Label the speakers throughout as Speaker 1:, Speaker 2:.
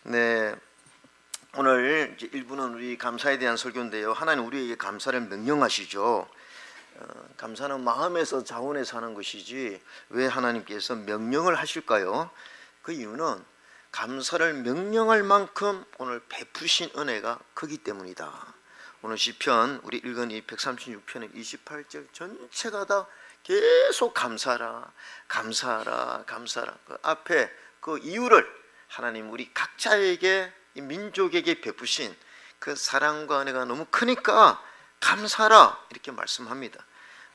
Speaker 1: 네, 오늘 이제 1부는 우리 감사에 대한 설교인데요. 하나님 우리에게 감사를 명령하시죠. 감사는 마음에서 자원해서 하는 것이지 왜 하나님께서 명령을 하실까요? 그 이유는 감사를 명령할 만큼 오늘 베푸신 은혜가 크기 때문이다. 오늘 시편 우리 읽은 이 136편의 28절 전체가 다 계속 감사하라, 감사하라, 감사하라. 그 앞에 그 이유를 하나님 우리 각자에게, 이 민족에게 베푸신 그 사랑과 은혜가 너무 크니까 감사하라 이렇게 말씀합니다.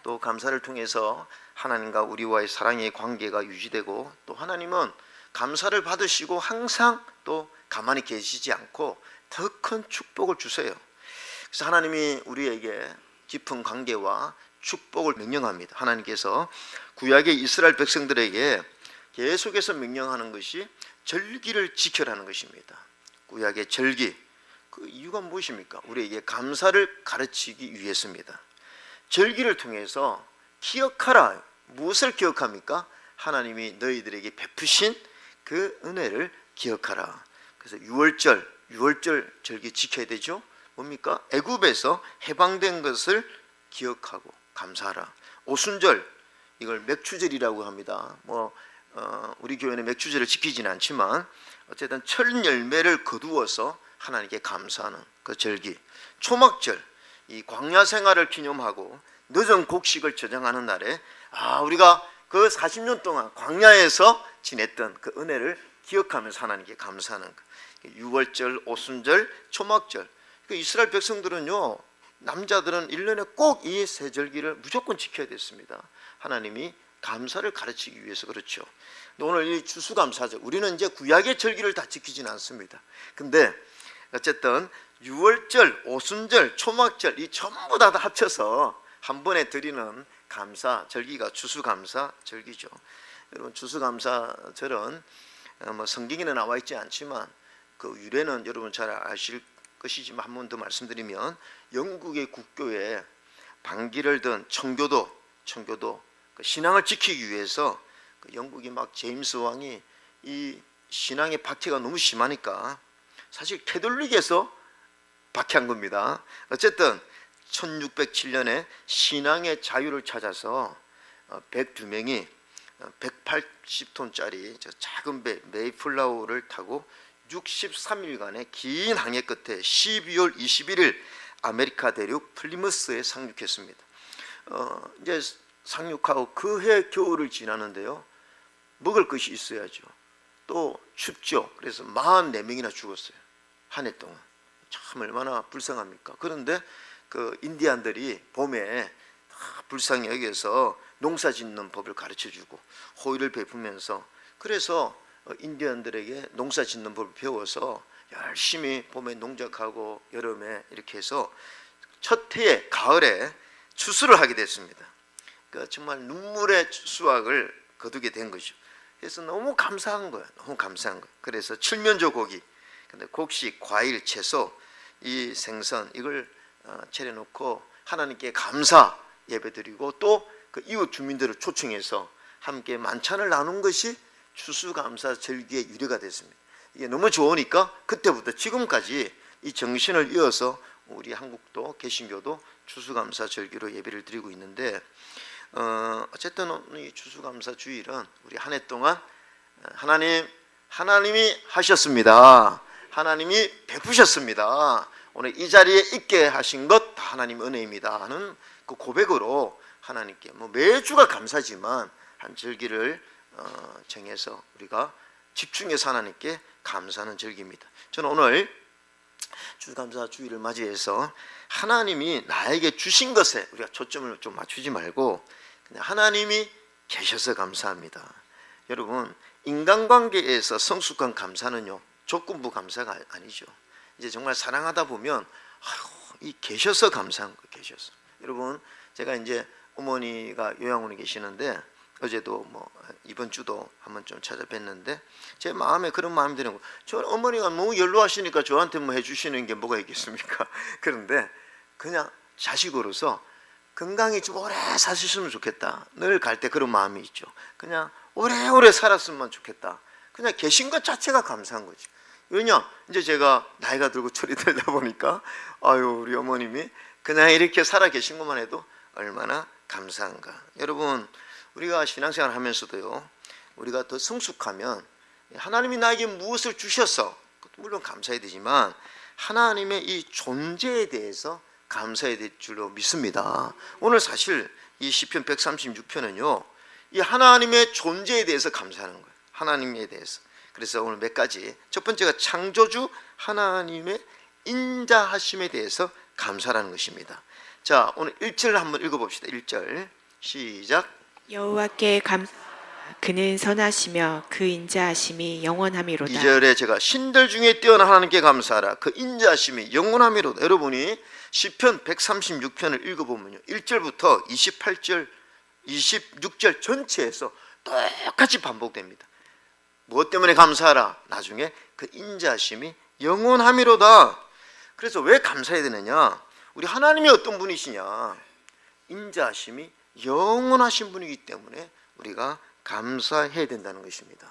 Speaker 1: 또 감사를 통해서 하나님과 우리와의 사랑의 관계가 유지되고, 또 하나님은 감사를 받으시고 항상 또 가만히 계시지 않고 더 큰 축복을 주세요. 그래서 하나님이 우리에게 깊은 관계와 축복을 명령합니다. 하나님께서 구약의 이스라엘 백성들에게 계속해서 명령하는 것이 절기를 지켜라는 것입니다. 구약의 절기, 그 이유가 무엇입니까? 우리에게 감사를 가르치기 위해서입니다. 절기를 통해서 기억하라. 무엇을 기억합니까? 하나님이 너희들에게 베푸신 그 은혜를 기억하라. 그래서 6월절 절기 지켜야 되죠. 뭡니까? 애굽에서 해방된 것을 기억하고 감사하라. 오순절, 이걸 맥추절이라고 합니다. 우리 교회는 맥추절을 지키지는 않지만 어쨌든 철 열매를 거두어서 하나님께 감사하는 그 절기. 초막절, 이 광야 생활을 기념하고 늦은 곡식을 저장하는 날에 우리가 그 40년 동안 광야에서 지냈던 그 은혜를 기억하면서 하나님께 감사하는 것. 6월절, 오순절, 초막절. 이스라엘 백성들은요, 남자들은 1년에 꼭 이 세 절기를 무조건 지켜야 됐습니다. 하나님이 감사를 가르치기 위해서 그렇죠. 오늘 이 추수감사절, 우리는 이제 구약의 절기를 다 지키지는 않습니다. 근데 어쨌든 6월절, 오순절, 초막절 이 전부 다 합쳐서 한 번에 드리는 감사 절기가 추수감사 절기죠. 여러분, 추수감사절은 성경에는 나와 있지 않지만 그 유래는 여러분 잘 아실 것이지만 한 번 더 말씀드리면, 영국의 국교에 반기를 든 청교도 그 신앙을 지키기 위해서 그 영국이 막 제임스 왕이 이 신앙의 박해가 너무 심하니까 사실 캐톨릭에서 박해한 겁니다. 어쨌든 1607년에 신앙의 자유를 찾아서 102명이 180톤짜리 작은 배 메이플라워를 타고 63일간의 긴 항해 끝에 12월 21일 아메리카 대륙 플리머스에 상륙했습니다. 이제 상륙하고 그 해 겨울을 지나는데요, 먹을 것이 있어야죠. 또 춥죠. 그래서 44명이나 죽었어요. 한 해 동안. 참 얼마나 불쌍합니까? 그런데 그 인디안들이 봄에 불쌍히 여기서 농사 짓는 법을 가르쳐주고 호의를 베푸면서, 그래서 인디언들에게 농사 짓는 법을 배워서 열심히 봄에 농작하고 여름에 이렇게 해서 첫 해에 가을에 추수를 하게 됐습니다. 그러니까 정말 눈물의 수확을 거두게 된 거죠. 그래서 너무 감사한 거예요. 너무 감사한 거예요. 그래서 칠면조 고기, 근데 곡식, 과일, 채소, 이 생선 이걸 차려놓고 하나님께 감사 예배드리고, 또 그 이웃 주민들을 초청해서 함께 만찬을 나눈 것이 추수감사 절기의 유래가 됐습니다. 이게 너무 좋으니까 그때부터 지금까지 이 정신을 이어서 우리 한국도 개신교도 추수감사 절기로 예배를 드리고 있는데, 어쨌든 이 추수감사 주일은 우리 한 해 동안 하나님이 하셨습니다. 하나님이 베푸셨습니다. 오늘 이 자리에 있게 하신 것 다 하나님 은혜입니다 하는 그 고백으로 하나님께 매주가 감사지만 한 절기를 정해서 우리가 집중해서 하나님께 감사하는 절기입니다. 저는 오늘 추수감사 주일을 맞이해서 하나님이 나에게 주신 것에 우리가 초점을 좀 맞추지 말고 그냥 하나님이 계셔서 감사합니다. 여러분, 인간관계에서 성숙한 감사는요, 조건부 감사가 아니죠. 이제 정말 사랑하다 보면 이 계셔서 감사한 거예요. 계셔서. 여러분, 제가 이제 어머니가 요양원에 계시는데 어제도 이번 주도 한번 좀 찾아뵀는데 제 마음에 그런 마음이 드는 거예요. 저 어머니가 너무 연로하시니까 저한테 해주시는 게 뭐가 있겠습니까? 그런데 그냥 자식으로서 건강히 좀 오래 사셨으면 좋겠다. 늘 갈 때 그런 마음이 있죠. 그냥 오래오래 살았으면 좋겠다. 그냥 계신 것 자체가 감사한 거지. 왜냐? 이제 제가 나이가 들고 철이 들다 보니까 아유, 우리 어머님이 그냥 이렇게 살아 계신 것만 해도 얼마나 감사한가. 여러분, 우리가 신앙생활 하면서도요, 우리가 더 성숙하면 하나님이 나에게 무엇을 주셨어, 물론 감사해야 되지만 하나님의 이 존재에 대해서 감사해야 될 줄로 믿습니다. 오늘 사실 이 시편 136편은요, 이 하나님의 존재에 대해서 감사하는 거예요. 하나님에 대해서. 그래서 오늘 몇 가지, 첫 번째가 창조주 하나님의 인자하심에 대해서 감사라는 것입니다. 자, 오늘 1절 한번 읽어봅시다. 1절 시작.
Speaker 2: 여호와께 감사. 그는 선하시며 그 인자하심이 영원함이로다.
Speaker 1: 2절에 제가 신들 중에 뛰어난 하나님께 감사하라. 그 인자하심이 영원함이로다. 여러분이 시편 136편을 읽어보면요, 1절부터 28절, 26절 전체에서 똑같이 반복됩니다. 무엇 때문에 감사하라? 나중에 그 인자하심이 영원함이로다. 그래서 왜 감사해야 되느냐? 우리 하나님이 어떤 분이시냐? 인자하심이 영원하신 분이기 때문에 우리가 감사해야 된다는 것입니다.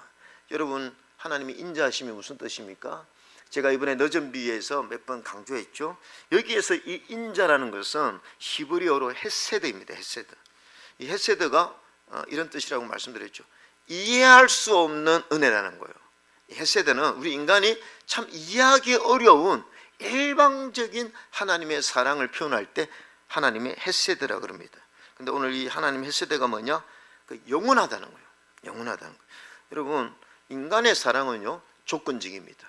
Speaker 1: 여러분, 하나님의 인자하심이 무슨 뜻입니까? 제가 이번에 너전비에서 몇 번 강조했죠. 여기에서 이 인자라는 것은 히브리어로 헤세드입니다. 헤세드. 이 헤세드가 이런 뜻이라고 말씀드렸죠. 이해할 수 없는 은혜라는 거예요. 헤세드는 우리 인간이 참 이해하기 어려운 일방적인 하나님의 사랑을 표현할 때 하나님의 헤세드라 그럽니다. 근데 오늘 이 하나님 헤세드가 뭐냐? 그 영원하다는 거예요. 영원하다는 거예요. 여러분, 인간의 사랑은요, 조건적입니다.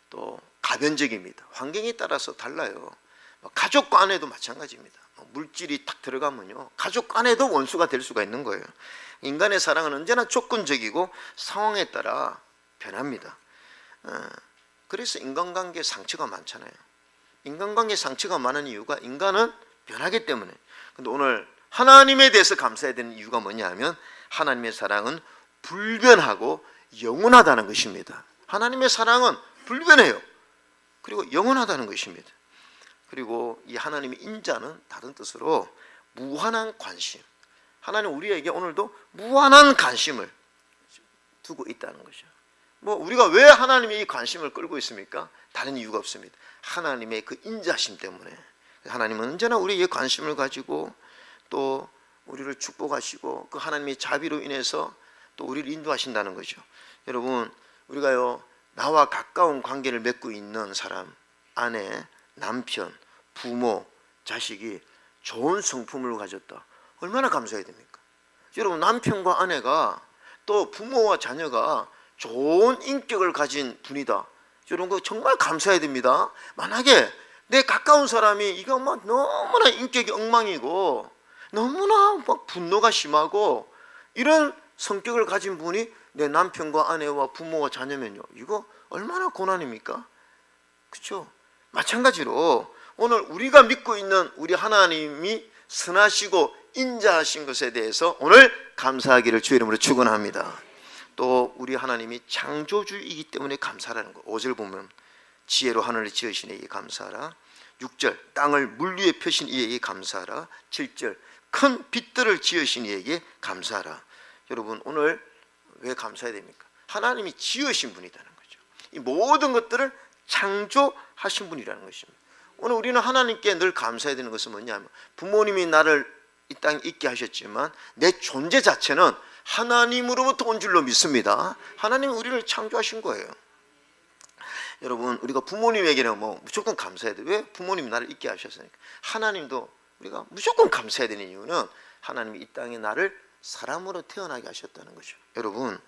Speaker 1: 또 가변적입니다. 환경에 따라서 달라요. 가족 간에도 마찬가지입니다. 물질이 딱 들어가면요, 가족 간에도 원수가 될 수가 있는 거예요. 인간의 사랑은 언제나 조건적이고 상황에 따라 변합니다. 그래서 인간관계 상처가 많잖아요. 인간관계 상처가 많은 이유가 인간은 변하기 때문에. 근데 오늘 하나님에 대해서 감사해야 되는 이유가 뭐냐 하면 하나님의 사랑은 불변하고 영원하다는 것입니다. 하나님의 사랑은 불변해요. 그리고 영원하다는 것입니다. 그리고 이 하나님의 인자는 다른 뜻으로 무한한 관심. 하나님 우리에게 오늘도 무한한 관심을 두고 있다는 거죠. 우리가 왜 하나님의 이 관심을 끌고 있습니까? 다른 이유가 없습니다. 하나님의 그 인자심 때문에. 하나님은 언제나 우리에게 관심을 가지고 또 우리를 축복하시고 그 하나님의 자비로 인해서 또 우리를 인도하신다는 거죠. 여러분, 우리가요, 나와 가까운 관계를 맺고 있는 사람, 아내, 남편, 부모, 자식이 좋은 성품을 가졌다. 얼마나 감사해야 됩니까? 여러분, 남편과 아내가 또 부모와 자녀가 좋은 인격을 가진 분이다. 여러분, 그거 정말 감사해야 됩니다. 만약에 내 가까운 사람이 이거 너무나 인격이 엉망이고 너무나 분노가 심하고 이런 성격을 가진 분이 내 남편과 아내와 부모와 자녀면요, 이거 얼마나 고난입니까? 그렇죠? 마찬가지로 오늘 우리가 믿고 있는 우리 하나님이 선하시고 인자하신 것에 대해서 오늘 감사하기를 주의 이름으로 축원합니다. 또 우리 하나님이 창조주이기 때문에 감사라는 거. 5절 보면 지혜로 하늘을 지으신 이에게 감사하라. 6절 땅을 물 위에 펴신 이에게 감사하라. 7절 큰 빛들을 지으신 이에게 감사하라. 여러분, 오늘 왜 감사해야 됩니까? 하나님이 지으신 분이라는 거죠. 이 모든 것들을 창조하신 분이라는 것입니다. 오늘 우리는 하나님께 늘 감사해야 되는 것은 뭐냐면, 부모님이 나를 이 땅에 있게 하셨지만 내 존재 자체는 하나님으로부터 온 줄로 믿습니다. 하나님이 우리를 창조하신 거예요. 여러분, 우리가 부모님에게는 무조건 감사해야 돼요. 왜? 부모님이 나를 있게 하셨으니까. 하나님도 우리가 무조건 감사해야 되는 이유는 하나님이 이 땅에 나를 사람으로 태어나게 하셨다는 거죠. 여러분,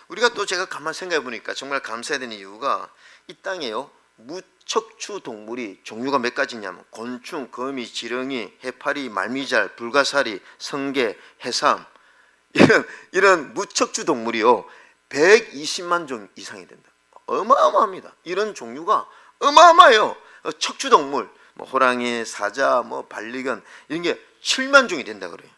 Speaker 1: 우리가 또 제가 가만 생각해 보니까 정말 감사해야 되는 이유가 이 땅에요, 무척추 동물이 종류가 몇 가지냐면 곤충, 거미, 지렁이, 해파리, 말미잘, 불가사리, 성게, 해삼, 이런 무척추 동물이요 120만 종 이상이 된다. 어마어마합니다. 이런 종류가 어마어마해요. 척추 동물, 호랑이, 사자, 반려견 이런 게 7만 종이 된다 그래요.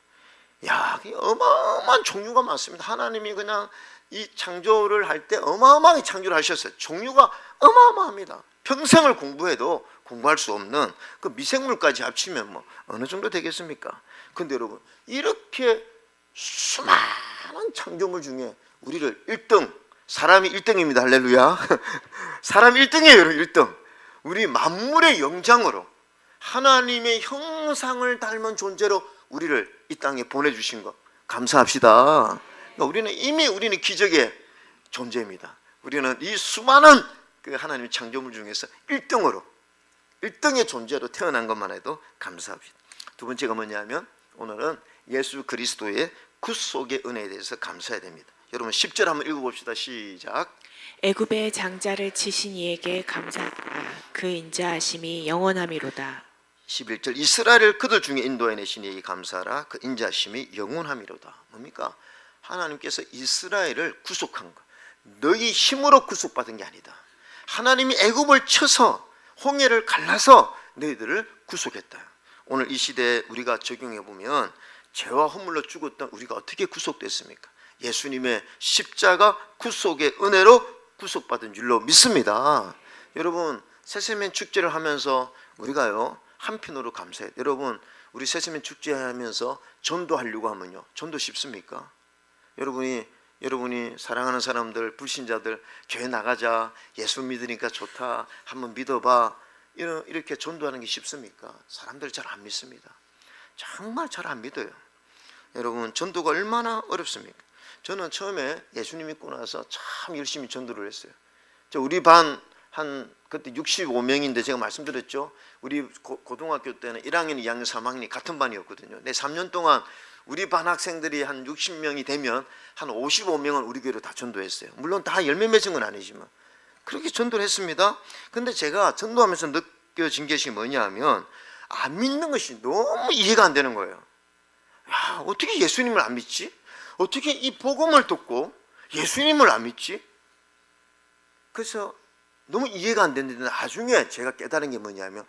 Speaker 1: 야, 어마어마한 종류가 많습니다. 하나님이 그냥 이 창조를 할 때 어마어마하게 창조를 하셨어요. 종류가 어마어마합니다. 평생을 공부해도 공부할 수 없는 그 미생물까지 합치면 어느 정도 되겠습니까? 근데 여러분, 이렇게 수많은 창조물 중에 우리를 1등 사람이 1등입니다. 할렐루야. 사람이 1등이에요. 여러분 1등. 우리 만물의 영장으로 하나님의 형상을 닮은 존재로 우리를 이 땅에 보내주신 것 감사합시다. 그러니까 우리는 기적의 존재입니다. 우리는 이 수많은 그 하나님의 창조물 중에서 1등의 존재로 태어난 것만 해도 감사합니다. 두 번째가 뭐냐면 오늘은 예수 그리스도의 구속의 은혜에 대해서 감사해야 됩니다. 여러분 10절 한번 읽어봅시다. 시작.
Speaker 2: 애굽의 장자를 치신 이에게 감사하라. 그 인자하심이 영원함이로다.
Speaker 1: 11절 이스라엘을 그들 중에 인도해내신 이에게 감사하라. 그 인자하심이 영원함이로다. 뭡니까? 하나님께서 이스라엘을 구속한 것. 너희 힘으로 구속받은 게 아니다. 하나님이 애굽을 쳐서 홍해를 갈라서 너희들을 구속했다. 오늘 이 시대에 우리가 적용해 보면 죄와 허물로 죽었던 우리가 어떻게 구속됐습니까? 예수님의 십자가 구속의 은혜로 구속받은 줄로 믿습니다. 여러분 새세면 축제를 하면서 우리가요 한편으로 감사해요. 여러분 우리 새세면 축제하면서 전도하려고 하면요 전도 쉽습니까? 여러분이 사랑하는 사람들 불신자들 교회 나가자 예수 믿으니까 좋다 한번 믿어봐 이렇게 전도하는 게 쉽습니까? 사람들 잘 안 믿습니다. 정말 잘 안 믿어요. 여러분 전도가 얼마나 어렵습니까? 저는 처음에 예수님 믿고 나서 참 열심히 전도를 했어요. 우리 반 그때 65명인데 제가 말씀드렸죠. 우리 고등학교 때는 1학년, 2학년, 3학년이 같은 반이었거든요. 내 3년 동안 우리 반 학생들이 한 60명이 되면 한 55명은 우리 교회로 다 전도했어요. 물론 다 열매 맺은 건 아니지만 그렇게 전도를 했습니다. 근데 제가 전도하면서 느껴진 것이 뭐냐면 안 믿는 것이 너무 이해가 안 되는 거예요. 야, 어떻게 예수님을 안 믿지? 어떻게 이 복음을 듣고 예수님을 안 믿지? 그래서 너무 이해가 안 됐는데 나중에 제가 깨달은 게 뭐냐면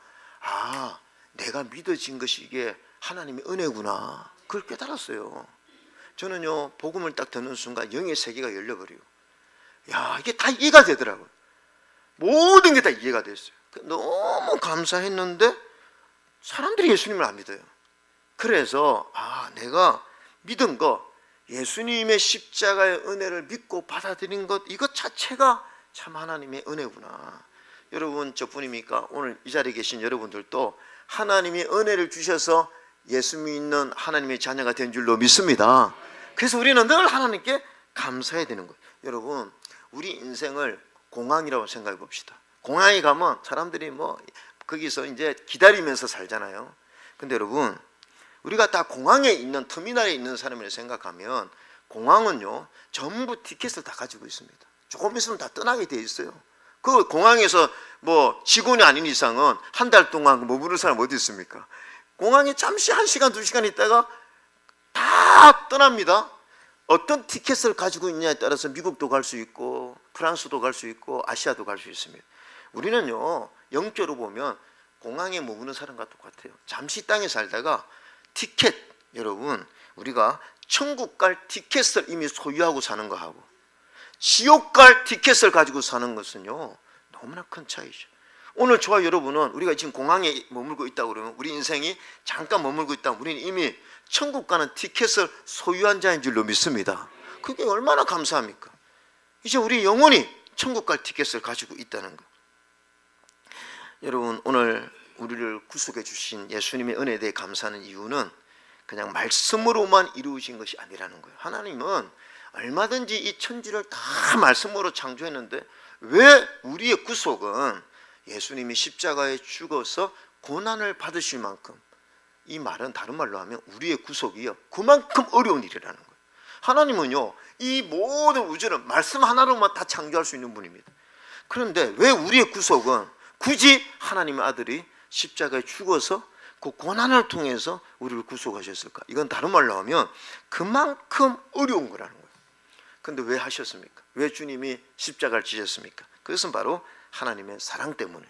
Speaker 1: 내가 믿어진 것이 이게 하나님의 은혜구나. 그걸 깨달았어요. 저는요 복음을 딱 듣는 순간 영의 세계가 열려버려요. 야 이게 다 이해가 되더라고요. 모든 게 다 이해가 됐어요. 너무 감사했는데 사람들이 예수님을 안 믿어요. 그래서 내가 믿은 거 예수님의 십자가의 은혜를 믿고 받아들인 것 이것 자체가 참 하나님의 은혜구나. 여러분 저뿐입니까? 오늘 이 자리에 계신 여러분들도 하나님의 은혜를 주셔서 예수 믿는 하나님의 자녀가 된 줄로 믿습니다. 그래서 우리는 늘 하나님께 감사해야 되는 거예요. 여러분 우리 인생을 공항이라고 생각해 봅시다. 공항에 가면 사람들이 거기서 이제 기다리면서 살잖아요. 근데 여러분 우리가 다 공항에 있는 터미널에 있는 사람이라 생각하면 공항은요 전부 티켓을 다 가지고 있습니다. 조금 있으면 다 떠나게 돼 있어요. 그 공항에서 직원이 아닌 이상은 한 달 동안 머무를 사람 어디 있습니까? 공항에 잠시 1시간 2시간 있다가 다 떠납니다. 어떤 티켓을 가지고 있냐에 따라서 미국도 갈 수 있고 프랑스도 갈 수 있고 아시아도 갈 수 있습니다. 우리는요 영적으로 보면 공항에 머무는 사람과 똑같아요. 잠시 땅에 살다가 티켓, 여러분 우리가 천국 갈 티켓을 이미 소유하고 사는 거하고 지옥 갈 티켓을 가지고 사는 것은요 너무나 큰 차이죠. 오늘 저와 여러분은 우리가 지금 공항에 머물고 있다고 그러면 우리 인생이 잠깐 머물고 있다면 우리는 이미 천국 가는 티켓을 소유한 자인 줄로 믿습니다. 그게 얼마나 감사합니까? 이제 우리 영혼이 천국 갈 티켓을 가지고 있다는 거. 여러분 오늘 우리를 구속해 주신 예수님의 은혜에 대해 감사하는 이유는 그냥 말씀으로만 이루어진 것이 아니라는 거예요. 하나님은 얼마든지 이 천지를 다 말씀으로 창조했는데 왜 우리의 구속은 예수님이 십자가에 죽어서 고난을 받으실 만큼, 이 말은 다른 말로 하면 우리의 구속이요 그만큼 어려운 일이라는 거예요. 하나님은요 이 모든 우주를 말씀 하나로만 다 창조할 수 있는 분입니다. 그런데 왜 우리의 구속은 굳이 하나님의 아들이 십자가에 죽어서 그 고난을 통해서 우리를 구속하셨을까? 이건 다른 말로 하면 그만큼 어려운 거라는 거예요. 그런데 왜 하셨습니까? 왜 주님이 십자가를 지셨습니까? 그것은 바로 하나님의 사랑 때문에,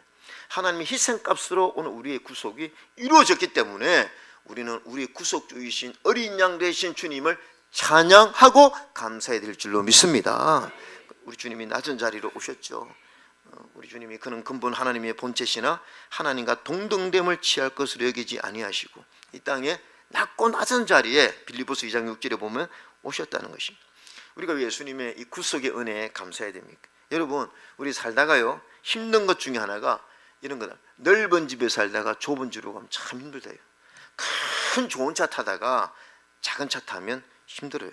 Speaker 1: 하나님의 희생값으로 오늘 우리의 구속이 이루어졌기 때문에 우리는 우리의 구속주이신 어린 양 되신 주님을 찬양하고 감사해야 될 줄로 믿습니다. 우리 주님이 낮은 자리로 오셨죠. 우리 주님이 그는 근본 하나님의 본체시나 하나님과 동등됨을 취할 것으로 여기지 아니하시고 이 땅에 낮고 낮은 자리에 빌립보서 2장 6절에 보면 오셨다는 것입니다. 우리가 예수님의 이 구속의 은혜에 감사해야 됩니까? 여러분, 우리 살다가요, 힘든 것 중에 하나가 이런 거다. 넓은 집에 살다가 좁은 집으로 가면 참 힘들대요. 큰 좋은 차 타다가 작은 차 타면 힘들어요.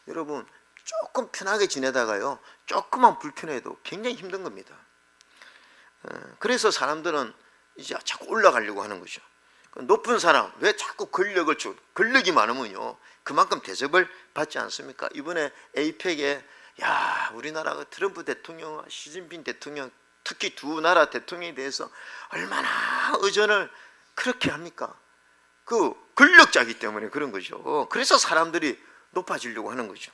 Speaker 1: 여러분, 조금 편하게 지내다가요, 조금만 불편해도 굉장히 힘든 겁니다. 그래서 사람들은 이제 자꾸 올라가려고 하는 거죠. 높은 사람, 왜 자꾸 권력이 많으면요, 그만큼 대접을 받지 않습니까? 이번에 에이펙에 우리나라가 트럼프 대통령과 시진핑 대통령, 특히 두 나라 대통령에 대해서 얼마나 의전을 그렇게 합니까? 그 권력자이기 때문에 그런 거죠. 그래서 사람들이 높아지려고 하는 거죠.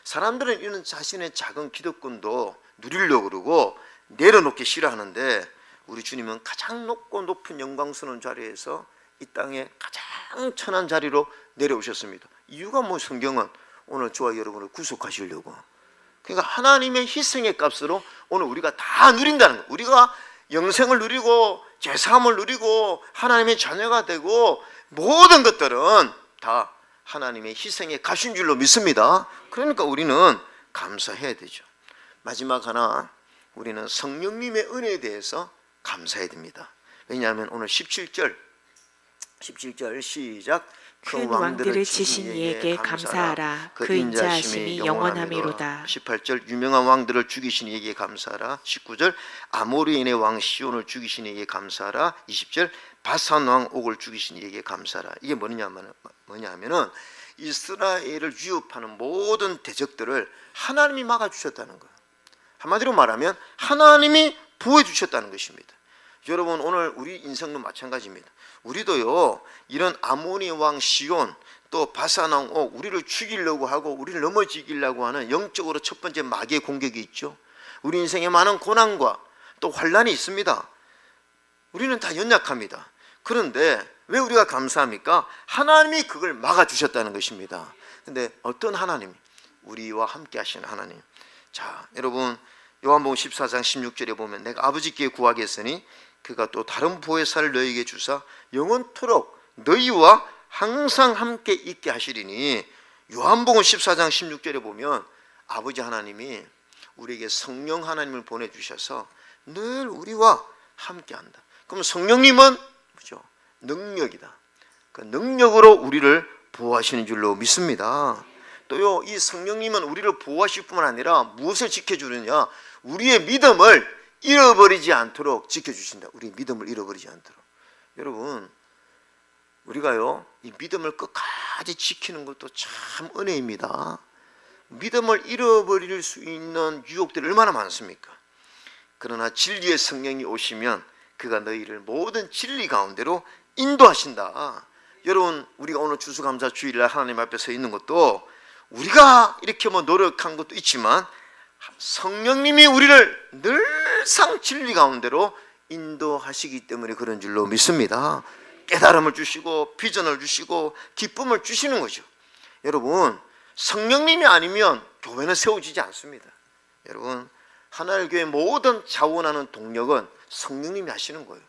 Speaker 1: 사람들은 이런 자신의 작은 기득권도 누리려고 그러고 내려놓기 싫어하는데, 우리 주님은 가장 높고 높은 영광스러운 자리에서 이 땅에 가장 천한 자리로 내려오셨습니다. 이유가 뭐, 성경은 오늘 저와 여러분을 구속하시려고. 그러니까 하나님의 희생의 값으로 오늘 우리가 다 누린다는 거예요. 우리가 영생을 누리고 제사함을 누리고 하나님의 자녀가 되고 모든 것들은 다 하나님의 희생의 값인 줄로 믿습니다. 그러니까 우리는 감사해야 되죠. 마지막 하나, 우리는 성령님의 은혜에 대해서 감사해야 됩니다. 왜냐하면 오늘 17절 시작.
Speaker 2: 큰 왕들을 치신 이에게 감사하라. 그 인자하심이 영원함이로다.
Speaker 1: 18절 유명한 왕들을 죽이신 이에게 감사하라. 19절 아모리인의 왕 시온을 죽이신 이에게 감사하라. 20절 바산 왕 옥을 죽이신 이에게 감사하라. 이게 뭐냐면은 이스라엘을 위협하는 모든 대적들을 하나님이 막아주셨다는 거예요. 한마디로 말하면 하나님이 보호해주셨다는 것입니다. 여러분, 오늘 우리 인생도 마찬가지입니다. 우리도요, 이런 아모니 왕 시온, 또 바산 왕 옥, 우리를 죽이려고 하고 우리를 넘어지기려고 하는 영적으로 첫 번째 마귀의 공격이 있죠. 우리 인생에 많은 고난과 또 환난이 있습니다. 우리는 다 연약합니다. 그런데 왜 우리가 감사합니까? 하나님이 그걸 막아주셨다는 것입니다. 근데 어떤 하나님? 우리와 함께 하시는 하나님. 자, 여러분, 요한복음 14장 16절에 보면 내가 아버지께 구하겠으니 그가 또 다른 보혜사를 너희에게 주사 영원토록 너희와 항상 함께 있게 하시리니, 요한복음 14장 16절에 보면 아버지 하나님이 우리에게 성령 하나님을 보내주셔서 늘 우리와 함께한다. 그럼 성령님은 뭐죠? 능력이다. 그 능력으로 우리를 보호하시는 줄로 믿습니다. 또요, 이 성령님은 우리를 보호하실 뿐만 아니라 무엇을 지켜주느냐? 우리의 믿음을 잃어버리지 않도록 지켜주신다. 우리 믿음을 잃어버리지 않도록. 여러분, 우리가요, 이 믿음을 끝까지 지키는 것도 참 은혜입니다. 믿음을 잃어버릴 수 있는 유혹들이 얼마나 많습니까? 그러나 진리의 성령이 오시면 그가 너희를 모든 진리 가운데로 인도하신다. 여러분, 우리가 오늘 추수감사 주일날 하나님 앞에 서 있는 것도 우리가 이렇게 노력한 것도 있지만 성령님이 우리를 늘상 진리 가운데로 인도하시기 때문에 그런 줄로 믿습니다. 깨달음을 주시고 비전을 주시고 기쁨을 주시는 거죠. 여러분, 성령님이 아니면 교회는 세워지지 않습니다. 여러분, 하나님 교회 모든 자원하는 동력은 성령님이 하시는 거예요.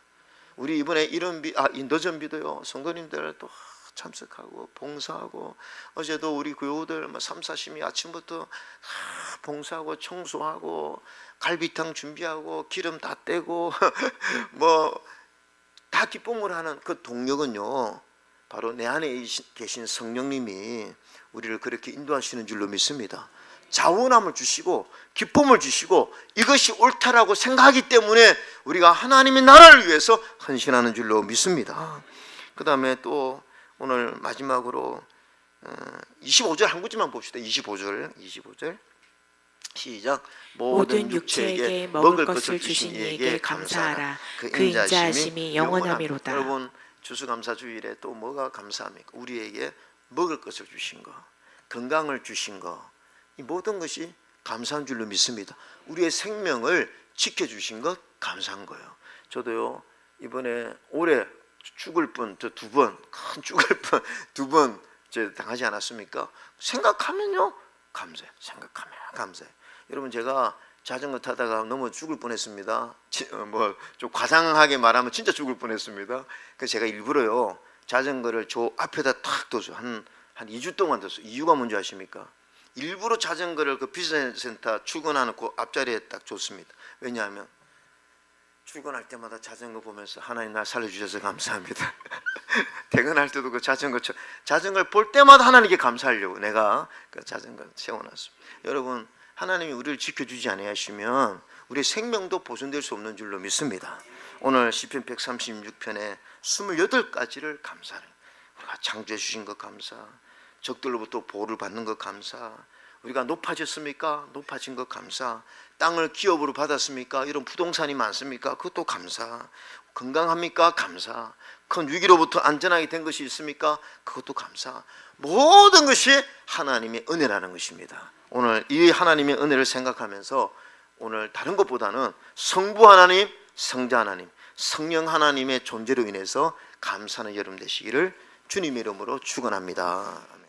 Speaker 1: 우리 이번에 인도전비도요, 성도님들 또 참석하고 봉사하고, 어제도 우리 교우들 3, 4심이 아침부터 봉사하고 청소하고 갈비탕 준비하고 기름 다 떼고 다 기쁨을 하는 그 동력은요, 바로 내 안에 계신 성령님이 우리를 그렇게 인도하시는 줄로 믿습니다. 자원함을 주시고 기쁨을 주시고 이것이 옳다라고 생각하기 때문에 우리가 하나님의 나라를 위해서 헌신하는 줄로 믿습니다. 그 다음에 또 오늘 마지막으로 25절 한 구절만 봅시다. 25절 시작.
Speaker 2: 모든 육체에게 먹을 것을 주신 이에게 감사하라. 그 인자하심이 영원함이로다.
Speaker 1: 여러분, 추수감사주일에 또 뭐가 감사합니까? 우리에게 먹을 것을 주신 거, 건강을 주신 거, 이 모든 것이 감사한 줄로 믿습니다. 우리의 생명을 지켜주신 것 감사한 거예요. 저도요, 이번에 올해 죽을 뻔 두 번, 큰 죽을 뻔 두 번 당하지 않았습니까? 생각하면요 감사해. 생각하면 감사해. 여러분, 제가 자전거 타다가 넘어 죽을 뻔했습니다. 좀 과장하게 말하면 진짜 죽을 뻔했습니다. 그래서 제가 일부러요 자전거를 저 앞에다 탁 둬서 한 2주 동안 뒀어요. 이유가 뭔지 아십니까? 일부러 자전거를 그 비즈니스센터 출근하는 그 앞자리에 딱 줬습니다. 왜냐하면 출근할 때마다 자전거 보면서 하나님 날 살려주셔서 감사합니다. 퇴근할 때도 그 자전거를 볼 때마다 하나님께 감사하려고 내가 그 자전거를 세워놨습니다. 여러분, 하나님이 우리를 지켜주지 아니하시면 우리의 생명도 보존될 수 없는 줄로 믿습니다. 오늘 시편 136편에 28가지를 감사하는, 우리가 창조해 주신 것 감사, 적들로부터 보호를 받는 것 감사, 우리가 높아졌습니까? 높아진 것 감사, 땅을 기업으로 받았습니까? 이런 부동산이 많습니까? 그것도 감사, 건강합니까? 감사, 큰 위기로부터 안전하게 된 것이 있습니까? 그것도 감사. 모든 것이 하나님의 은혜라는 것입니다. 오늘 이 하나님의 은혜를 생각하면서 오늘 다른 것보다는 성부 하나님, 성자 하나님, 성령 하나님의 존재로 인해서 감사하는 여러분 되시기를 주님의 이름으로 축원합니다.